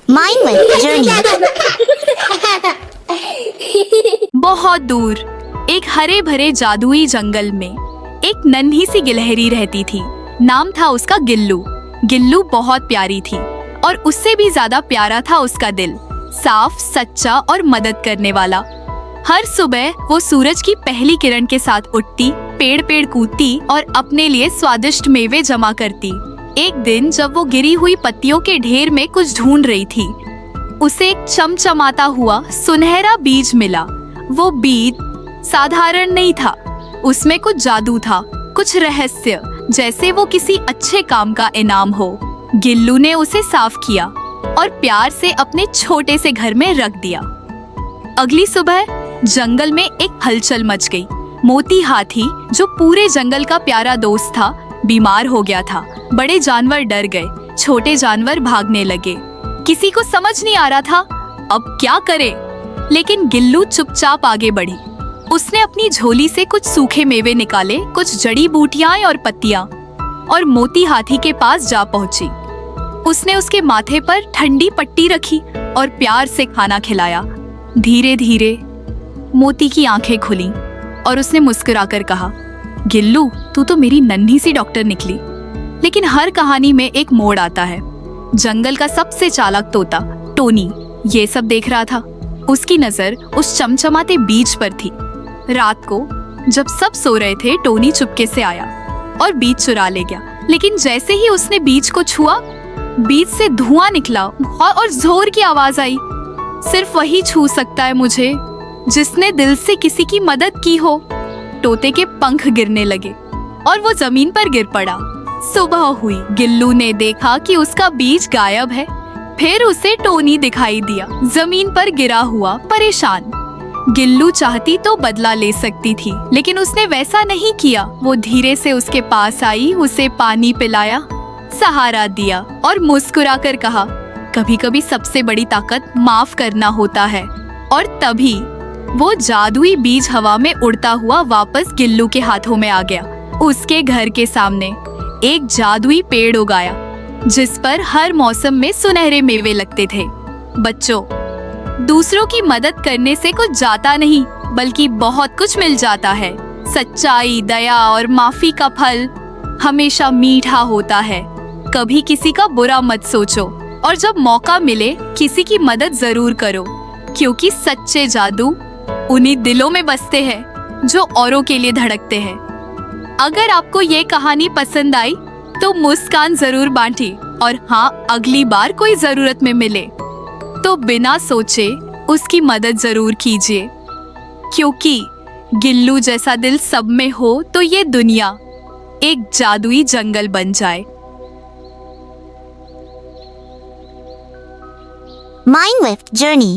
Mindwave Journey। बहुत दूर एक हरे भरे जादुई जंगल में एक नन्ही सी गिलहरी रहती थी। नाम था उसका गिल्लू। गिल्लू बहुत प्यारी थी और उससे भी ज्यादा प्यारा था उसका दिल, साफ, सच्चा और मदद करने वाला। हर सुबह वो सूरज की पहली किरण के साथ उठती, पेड़ पेड़ कूदती और अपने लिए स्वादिष्ट मेवे जमा करती। एक दिन जब वो गिरी हुई पत्तियों के ढेर में कुछ ढूंढ रही थी, उसे एक चमचमाता हुआ सुनहरा बीज मिला। वो बीज साधारण नहीं था, उसमें कुछ जादू था, कुछ रहस्य, जैसे वो किसी अच्छे काम का इनाम हो। गिल्लू ने उसे साफ किया और प्यार से अपने छोटे से घर में रख दिया। अगली सुबह जंगल में एक हलचल मच गई। मोती हाथी, जो पूरे जंगल का प्यारा दोस्त था, बीमार हो गया था। बड़े जानवर डर गए, छोटे जानवर भागने लगे। किसी को समझ नहीं आ रहा था अब क्या करे, लेकिन गिल्लू चुपचाप आगे बढ़ी। उसने अपनी झोली से कुछ सूखे मेवे निकाले, कुछ जड़ी बूटियां और पत्तियां, और मोती हाथी के पास जा पहुंची। उसने उसके माथे पर ठंडी पट्टी रखी और प्यार से खाना खिलाया। धीरे धीरे मोती की आंखें खुली और उसने मुस्कुराकर कहा, गिल्लू, तू तो मेरी नन्ही सी डॉक्टर निकली। लेकिन हर कहानी में एक मोड़ आता है। जंगल का सबसे चालाक तोता टोनी ये सब देख रहा था। उसकी नजर उस चमचमाते बीज पर थी। रात को जब सब सो रहे थे, टोनी चुपके से आया और बीज चुरा ले गया। लेकिन जैसे ही उसने बीज को छुआ, बीज से धुआं निकला और जोर की आवाज आई, सिर्फ वही छू सकता है मुझे जिसने दिल से किसी की मदद की हो। तोते के पंख गिरने लगे और वो जमीन पर गिर पड़ा। सुबह हुई, गिल्लू ने देखा कि उसका बीज गायब है। फिर उसे टोनी दिखाई दिया, जमीन पर गिरा हुआ, परेशान। गिल्लू चाहती तो बदला ले सकती थी, लेकिन उसने वैसा नहीं किया। वो धीरे से उसके पास आई, उसे पानी पिलाया, सहारा दिया और मुस्कुराकर कहा, कभी कभी सबसे बड़ी ताकत माफ करना होता है। और तभी वो जादुई बीज हवा में उड़ता हुआ वापस गिल्लू के हाथों में आ गया। उसके घर के सामने एक जादुई पेड़ उगाया, जिस पर हर मौसम में सुनहरे मेवे लगते थे। बच्चों, दूसरों की मदद करने से कुछ जाता नहीं, बल्कि बहुत कुछ मिल जाता है। सच्चाई, दया और माफी का फल हमेशा मीठा होता है। कभी किसी का बुरा मत सोचो और जब मौका मिले किसी की मदद जरूर करो, क्योंकि सच्चे जादू उन्हीं दिलों में बसते हैं जो औरों के लिए धड़कते हैं। अगर आपको ये कहानी पसंद आई तो मुस्कान जरूर बांटी, और हाँ, अगली बार कोई जरूरत में मिले तो बिना सोचे उसकी मदद जरूर कीजिए, क्योंकि गिल्लू जैसा दिल सब में हो तो ये दुनिया एक जादुई जंगल बन जाए। Mindwave Journey।